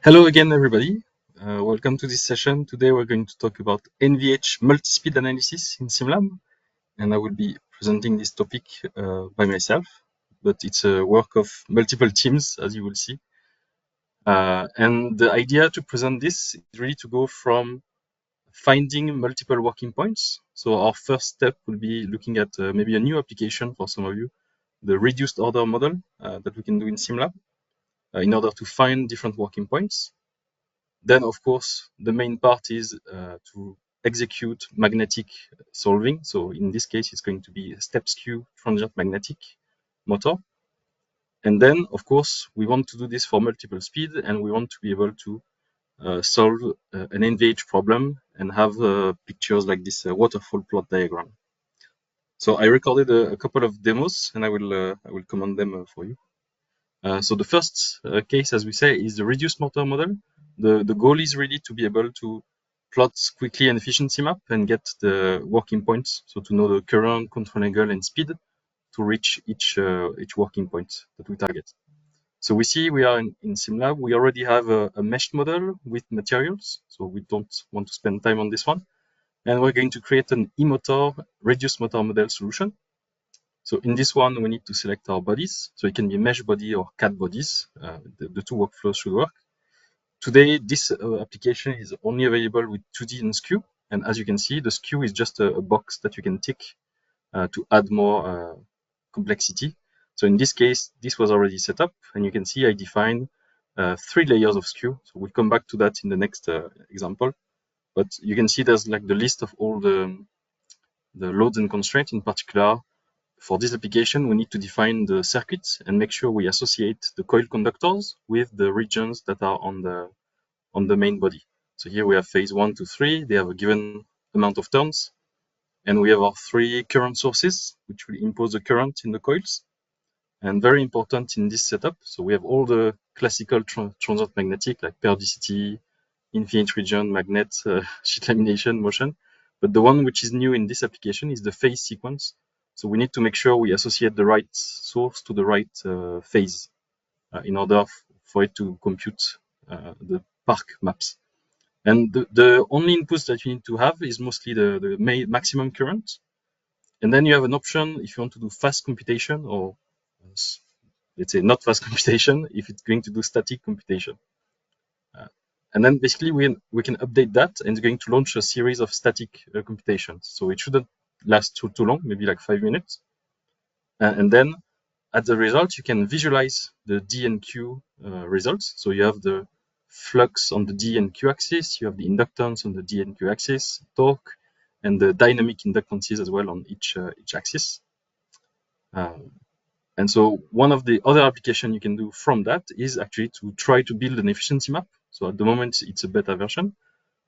Hello again, everybody. Welcome to this session. Today we're going to talk about NVH multi-speed analysis in SimLab, and I will be presenting this topic by myself, but it's a work of multiple teams, as you will see. And the idea to present this is really to go from finding multiple working points. So our first step will be looking at maybe a new application for some of you, the reduced order model that we can do in SimLab in order to find different working points. Then, of course, the main part is to execute magnetic solving. So in this case, it's going to be a step skew transient magnetic motor. And then, of course, we want to do this for multiple speed, and we want to be able to solve an NVH problem and have pictures like this waterfall plot diagram. So I recorded a couple of demos, and I will comment them for you. So the first case, as we say, is the reduced motor model. The goal is really to be able to plot quickly an efficiency map and get the working points. So to know the current, control angle, and speed to reach each working point that we target. So we see we are in SimLab. We already have a meshed model with materials. So we don't want to spend time on this one. And we're going to create an e-motor reduced motor model solution. So in this one, we need to select our bodies. So it can be mesh body or CAD bodies. The two workflows should work. Today, this application is only available with 2D and skew. And as you can see, the skew is just a box that you can tick to add more complexity. So in this case, this was already set up. And you can see I defined 3 layers of skew. So we'll come back to that in the next example. But you can see there's like the list of all the loads and constraints. In particular, for this application, we need to define the circuits and make sure we associate the coil conductors with the regions that are on the main body. So here we have phase 1 to 3. They have a given amount of turns. And we have our 3 current sources, which will impose the current in the coils. And very important in this setup, so we have all the classical transient magnetic, like periodicity, infinite region, magnet, sheet lamination, motion. But the one which is new in this application is the phase sequence. So we need to make sure we associate the right source to the right phase in order for it to compute the park maps. And the only inputs that you need to have is mostly the maximum current. And then you have an option if you want to do fast computation or let's say not fast computation, if it's going to do static computation. And then basically we can update that, and it's going to launch a series of static computations. So it shouldn't last too long, maybe like 5 minutes. And then at the result, you can visualize the D and Q results. So you have the flux on the D and Q axis, you have the inductance on the D and Q axis, torque, and the dynamic inductances as well on each axis. And so one of the other applications you can do from that is actually to try to build an efficiency map. So at the moment, it's a beta version,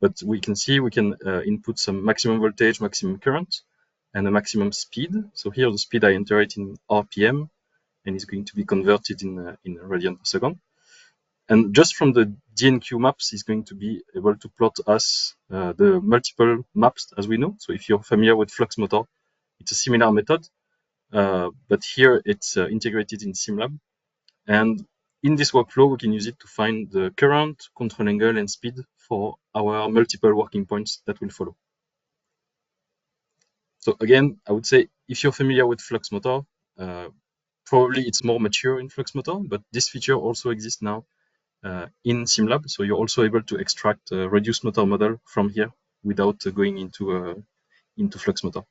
but we can see we can input some maximum voltage, maximum current, and a maximum speed. So here the speed I enter it in RPM, and it's going to be converted in radian per second. And just from the DNQ maps, it's going to be able to plot us the multiple maps as we know. So if you're familiar with flux motor, it's a similar method. But here it's integrated in SimLab. And in this workflow, we can use it to find the current, control angle, and speed for our multiple working points that will follow. So again, I would say if you're familiar with flux motor, probably it's more mature in flux motor, but this feature also exists now in SimLab. So you're also able to extract a reduced motor model from here without going into flux motor.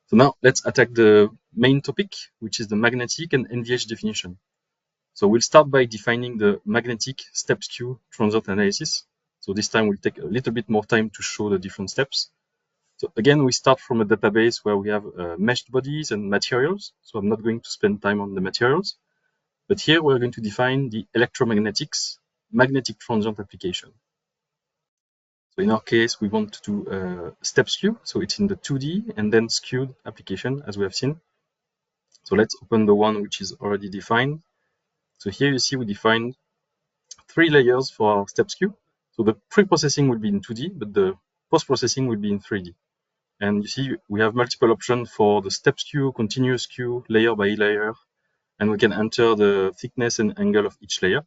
So now let's attack the main topic, which is the magnetic and NVH definition. So we'll start by defining the magnetic step skew transient analysis. So this time we'll take a little bit more time to show the different steps. So again, we start from a database where we have meshed bodies and materials. So I'm not going to spend time on the materials, but here we're going to define the electromagnetics magnetic transient application. So in our case, we want to do step skew. So it's in the 2D and then skewed application, as we have seen. So let's open the one which is already defined. So here you see we defined 3 layers for our step skew. So the pre-processing will be in 2D, but the post-processing will be in 3D. And you see we have multiple options for the step skew, continuous skew, layer by layer, and we can enter the thickness and angle of each layer.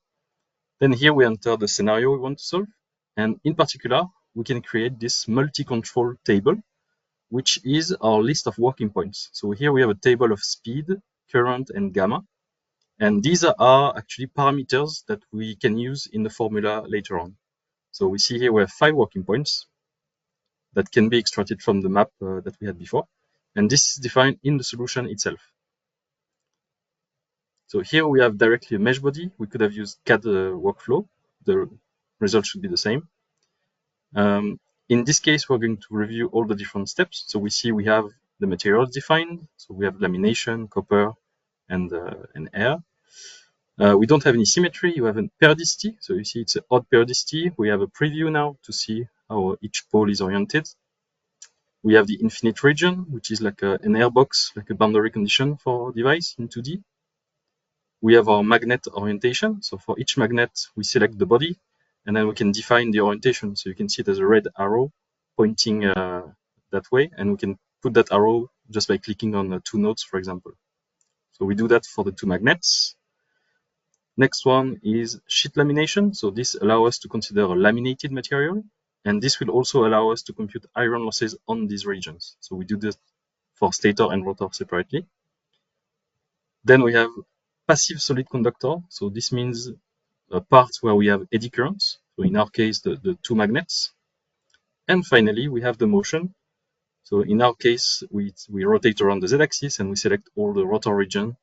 Then here we enter the scenario we want to solve. And in particular, we can create this multi-control table, which is our list of working points. So here we have a table of speed, current, and gamma. And these are actually parameters that we can use in the formula later on. So we see here we have 5 working points that can be extracted from the map that we had before. And this is defined in the solution itself. So here we have directly a mesh body. We could have used CAD workflow. The result should be the same. In this case, we're going to review all the different steps. So we see we have the materials defined. So we have lamination, copper, and air. We don't have any symmetry. You have a periodicity. So you see it's an odd periodicity. We have a preview now to see how each pole is oriented. We have the infinite region, which is like an air box, like a boundary condition for device in 2D. We have our magnet orientation. So for each magnet, we select the body, and then we can define the orientation. So you can see there's a red arrow pointing that way, and we can put that arrow just by clicking on 2 nodes, for example. So we do that for the 2 magnets. Next one is sheet lamination. So this allows us to consider a laminated material, and this will also allow us to compute iron losses on these regions. So we do this for stator and rotor separately. Then we have passive solid conductor. So this means a part where we have eddy currents. So in our case, the 2 magnets. And finally, we have the motion. So in our case, we rotate around the z-axis and we select all the rotor region.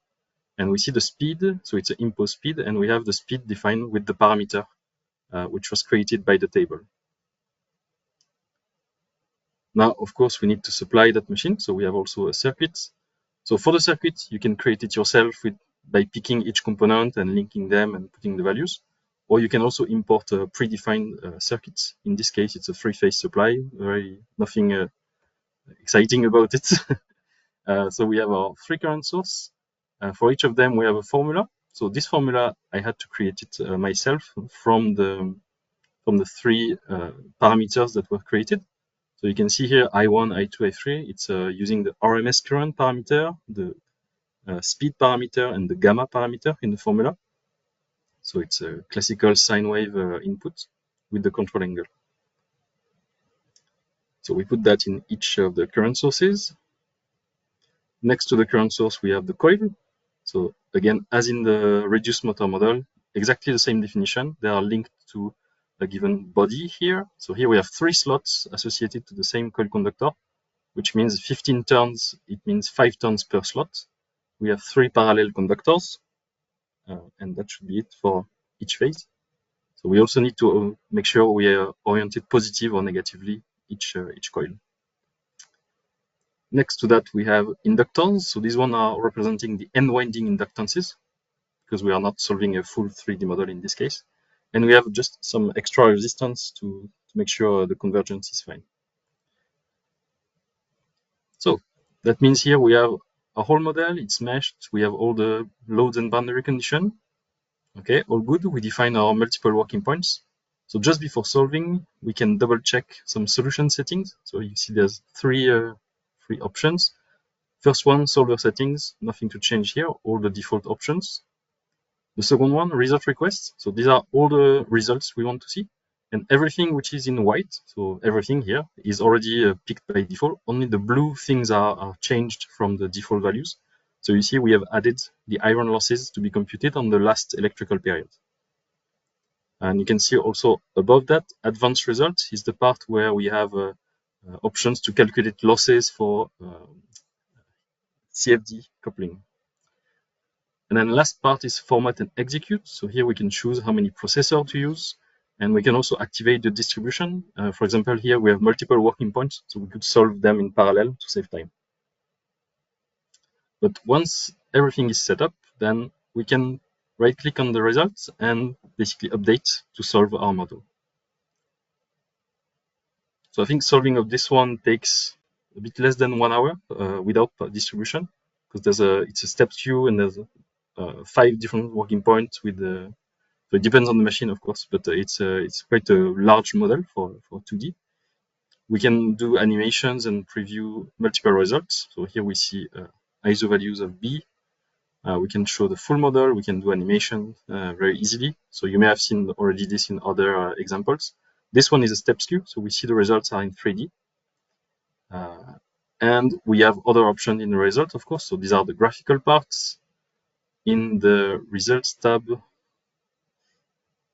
And we see the speed, so it's an imposed speed, and we have the speed defined with the parameter, which was created by the table. Now, of course, we need to supply that machine, so we have also a circuit. So for the circuit, you can create it yourself by picking each component and linking them and putting the values. Or you can also import a predefined circuit. In this case, it's a 3-phase supply, nothing exciting about it. So we have our 3 current source. For each of them, we have a formula. So this formula, I had to create it myself from the 3 parameters that were created. So you can see here I1, I2, I3. It's using the RMS current parameter, the speed parameter, and the gamma parameter in the formula. So it's a classical sine wave input with the control angle. So we put that in each of the current sources. Next to the current source, we have the coil. So again, as in the reduced motor model, exactly the same definition. They are linked to a given body here. So here we have 3 slots associated to the same coil conductor, which means 15 turns. It means 5 turns per slot. We have 3 parallel conductors, and that should be it for each phase. So we also need to make sure we are oriented positive or negatively each coil. Next to that, we have inductors. So these ones are representing the end-winding inductances, because we are not solving a full 3D model in this case. And we have just some extra resistance to make sure the convergence is fine. So that means here we have a whole model, it's meshed, we have all the loads and boundary conditions. Okay, all good. We define our multiple working points. So just before solving, we can double check some solution settings. So you see there's 3 options. First one, solver settings, nothing to change here, all the default options. The second one, result requests. So these are all the results we want to see. And everything which is in white, so everything here, is already picked by default. Only the blue things are changed from the default values. So you see we have added the iron losses to be computed on the last electrical period. And you can see also above that, advanced results is the part where we have options to calculate losses for CFD coupling. And then last part is format and execute. So here we can choose how many processors to use. And we can also activate the distribution. For example, here we have multiple working points, so we could solve them in parallel to save time. But once everything is set up, then we can right-click on the results and basically update to solve our model. So I think solving of this one takes a bit less than 1 hour without distribution, because it's a steps queue and there's 5 different working points with so it depends on the machine, of course, but it's quite a large model for 2D. We can do animations and preview multiple results. So here we see ISO values of B, We can show the full model, we can do animation very easily. So you may have seen already this in other examples. This one is a step skew, so we see the results are in 3D. And we have other options in the result, of course. So these are the graphical parts. In the results tab,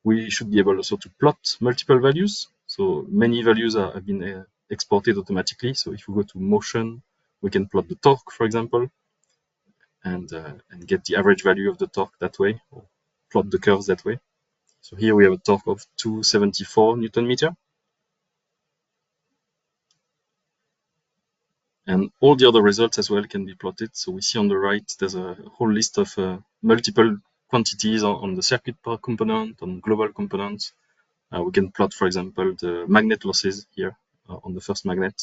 we should be able also to plot multiple values. So many values have been exported automatically. So if we go to motion, we can plot the torque, for example, and get the average value of the torque that way, or plot the curves that way. So here we have a torque of 274 Newton meter. And all the other results as well can be plotted. So we see on the right, there's a whole list of multiple quantities on the circuit per component, on global components. We can plot, for example, the magnet losses here on the first magnet.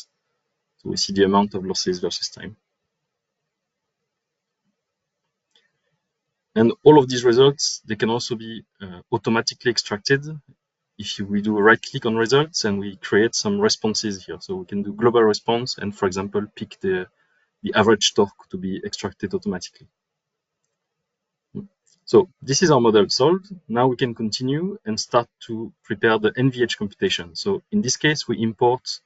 So we see the amount of losses versus time. And all of these results, they can also be automatically extracted if we do a right click on results and we create some responses here. So we can do global response and, for example, pick the average torque to be extracted automatically. So this is our model solved. Now we can continue and start to prepare the NVH computation. So in this case, we import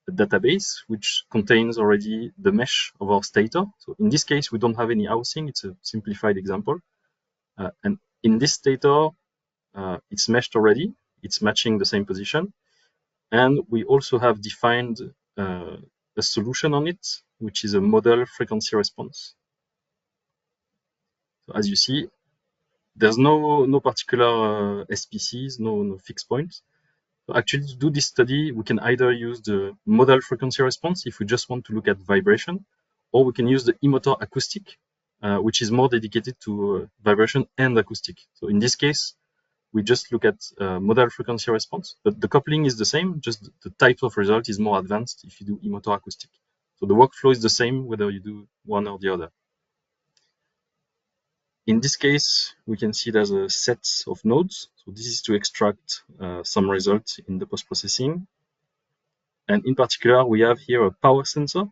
a database which contains already the mesh of our stator. So in this case, we don't have any housing. It's a simplified example. And in this stator, it's meshed already. It's matching the same position. And we also have defined a solution on it, which is a model frequency response. So as you see, there's no particular SPCs, no fixed points. So actually, to do this study, we can either use the model frequency response if we just want to look at vibration, or we can use the e-motor acoustic, which is more dedicated to vibration and acoustic. So in this case, we just look at model frequency response, but the coupling is the same, just the type of result is more advanced if you do e-motor acoustic. So the workflow is the same whether you do one or the other. In this case, we can see there's a set of nodes. So this is to extract some results in the post-processing. And in particular, we have here a power sensor.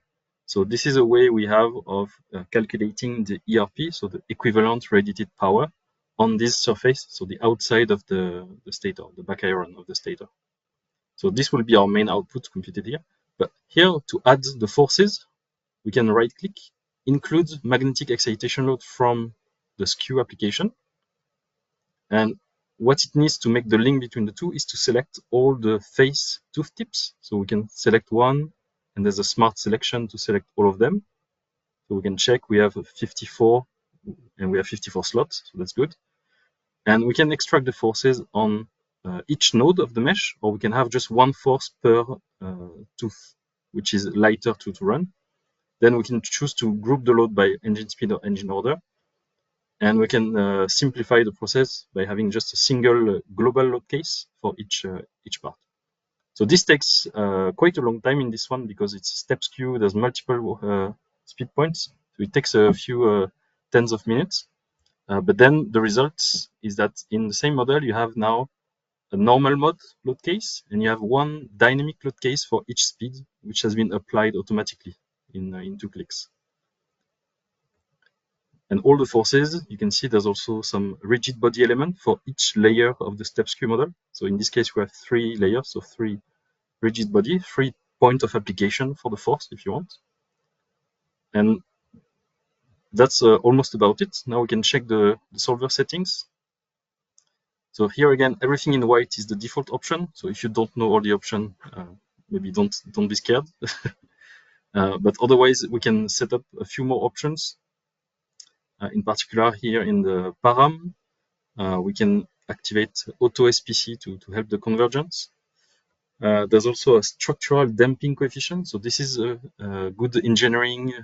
So this is a way we have of calculating the ERP, so the equivalent radiated power on this surface, so the outside of the stator, the back iron of the stator. So this will be our main output computed here. But here, to add the forces, we can right-click, include magnetic excitation load from the skew application. And what it needs to make the link between the two is to select all the face tooth tips. So we can select one, and there's a smart selection to select all of them. So we can check, we have 54, and we have 54 slots, so that's good. And we can extract the forces on each node of the mesh, or we can have just one force per tooth, which is lighter to run. Then we can choose to group the load by engine speed or engine order. And we can simplify the process by having just a single global load case for each part. So this takes quite a long time in this one because it's step skew. There's multiple speed points. So it takes a few tens of minutes. But then the result is that in the same model, you have now a normal mode load case, and you have one dynamic load case for each speed, which has been applied automatically in 2 clicks. And all the forces, you can see there's also some rigid body element for each layer of the step skew model. So in this case, we have 3 layers, so 3 rigid body, 3 points of application for the force if you want. And that's almost about it. Now we can check the solver settings. So here again, everything in white is the default option. So if you don't know all the options, maybe don't be scared. But otherwise, we can set up a few more options. In particular, here in the param, we can activate auto SPC to help the convergence. There's also a structural damping coefficient. So this is a good engineering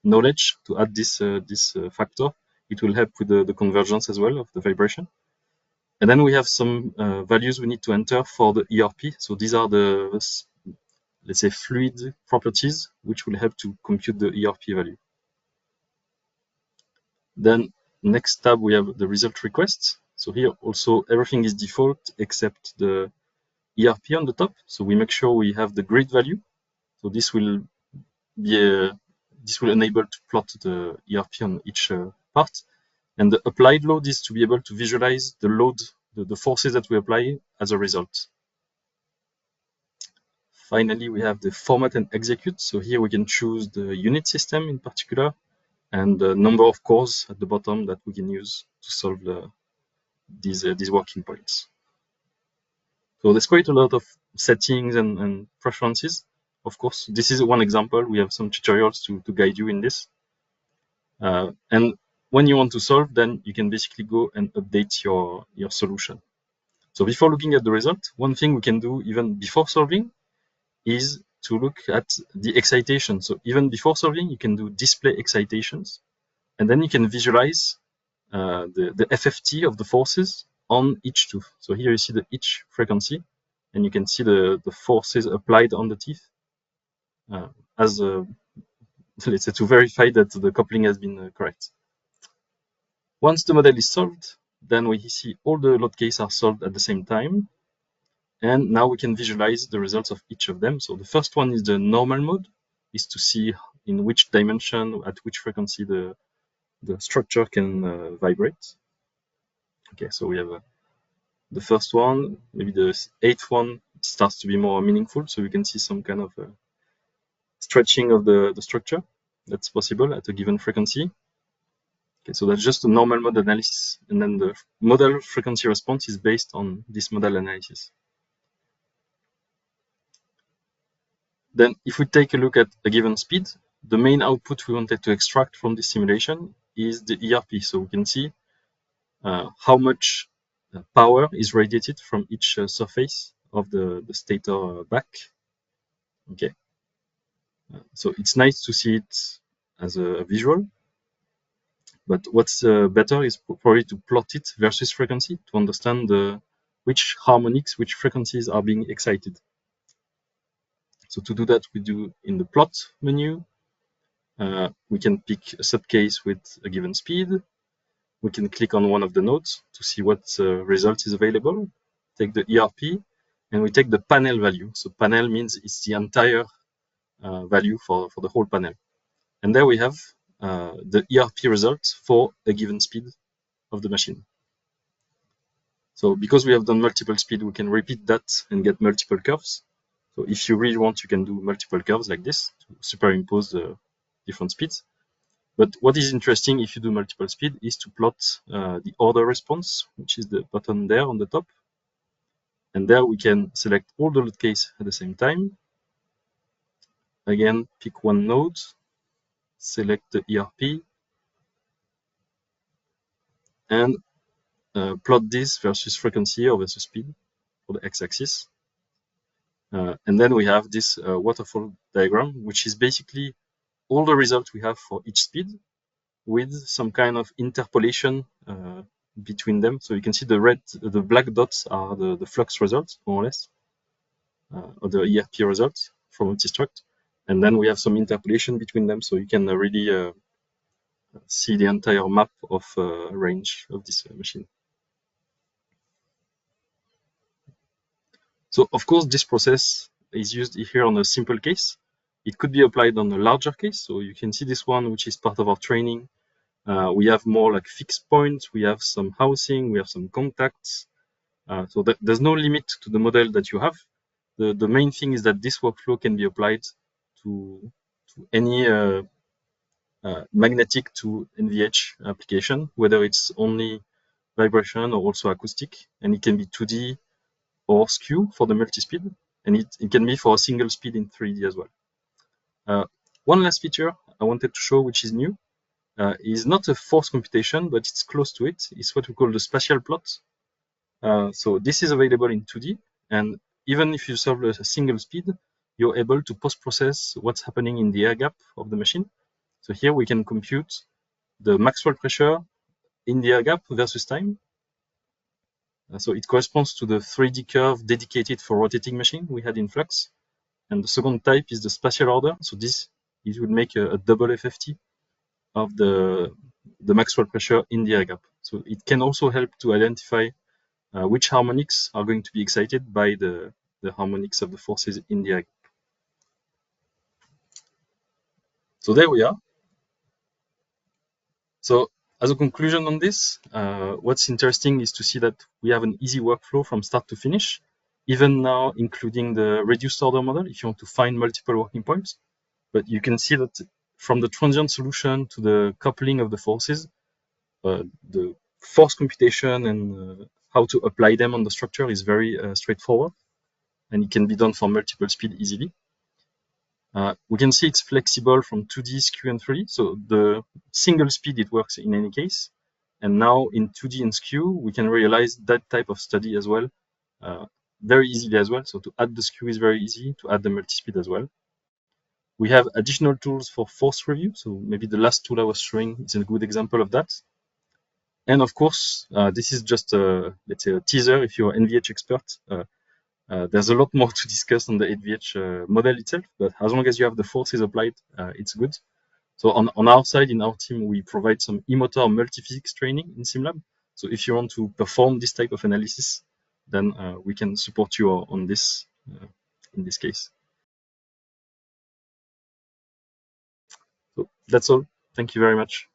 knowledge to add this factor. It will help with the convergence as well of the vibration. And then we have some values we need to enter for the ERP. So these are the, let's say, fluid properties, which will help to compute the ERP value. Then next tab, we have the result requests. So here also everything is default except the ERP on the top. So we make sure we have the grid value. So this will be this will enable to plot the ERP on each part. And the applied load is to be able to visualize the load, the forces that we apply as a result. Finally, we have the format and execute. So here we can choose the unit system in particular and the number of cores at the bottom that we can use to solve these working points. So there's quite a lot of settings and preferences. Of course, this is one example. We have some tutorials to guide you in this. And when you want to solve, then you can basically go and update your solution. So before looking at the result, one thing we can do even before solving is to look at the excitation. So even before solving, you can do display excitations, and then you can visualize the FFT of the forces on each tooth. So here you see the each frequency, and you can see the forces applied on the teeth as let's say to verify that the coupling has been correct. Once the model is solved, then we see all the load cases are solved at the same time. And now we can visualize the results of each of them. So the first one is the normal mode, is to see in which dimension, at which frequency the structure can vibrate. Okay, so we have the first one, maybe the 8th one starts to be more meaningful. So we can see some kind of stretching of the structure that's possible at a given frequency. Okay, so that's just a normal mode analysis. And then the model frequency response is based on this model analysis. Then if we take a look at a given speed, the main output we wanted to extract from this simulation is the ERP. So we can see how much power is radiated from each surface of the stator back. Okay. So it's nice to see it as a visual, but what's better is probably to plot it versus frequency to understand which harmonics, which frequencies are being excited. So to do that, we do in the plot menu, we can pick a subcase with a given speed. We can click on one of the nodes to see what result is available, take the ERP, and we take the panel value. So panel means it's the entire value for the whole panel. And there we have the ERP result for a given speed of the machine. So because we have done multiple speed, we can repeat that and get multiple curves. So if you really want, you can do multiple curves like this to superimpose the different speeds. But what is interesting if you do multiple speed is to plot the order response, which is the button there on the top. And there we can select all the load case at the same time. Again, pick one node, select the ERP, and plot this versus frequency or versus speed for the x-axis. And then we have this waterfall diagram, which is basically all the results we have for each speed with some kind of interpolation between them. So you can see the black dots are the flux results, more or less, or the ERP results from multistruct. And then we have some interpolation between them, so you can really see the entire map of range of this machine. So of course, this process is used here on a simple case. It could be applied on a larger case. So you can see this one, which is part of our training. We have more like fixed points. We have some housing. We have some contacts. So there's no limit to the model that you have. The main thing is that this workflow can be applied to any magnetic to NVH application, whether it's only vibration or also acoustic, and it can be 2D or skew for the multi-speed, and it can be for a single speed in 3D as well. One last feature I wanted to show, which is new, is not a force computation, but it's close to it. It's what we call the spatial plot. So this is available in 2D, and even if you solve a single speed, you're able to post-process what's happening in the air gap of the machine. So here we can compute the Maxwell pressure in the air gap versus time. So it corresponds to the 3D curve dedicated for rotating machine we had in Flux. And the second type is the spatial order. So it would make a double FFT of the Maxwell pressure in the air gap. So it can also help to identify which harmonics are going to be excited by the harmonics of the forces in the air gap. So there we are. So as a conclusion on this, what's interesting is to see that we have an easy workflow from start to finish, even now including the reduced order model if you want to find multiple working points. But you can see that from the transient solution to the coupling of the forces, the force computation and how to apply them on the structure is very straightforward, and it can be done for multiple speed easily. We can see it's flexible from 2D, skew, and 3D. So the single speed, it works in any case. And now in 2D and skew, we can realize that type of study as well, very easily as well. So to add the skew is very easy, to add the multi-speed as well. We have additional tools for force review. So maybe the last tool I was showing is a good example of that. And of course, this is just let's say a teaser. If you're an NVH expert, there's a lot more to discuss on the NVH model itself, but as long as you have the forces applied, it's good. So on our side, in our team, we provide some e-motor multiphysics training in SimLab. So if you want to perform this type of analysis, then we can support you on this in this case. So that's all. Thank you very much.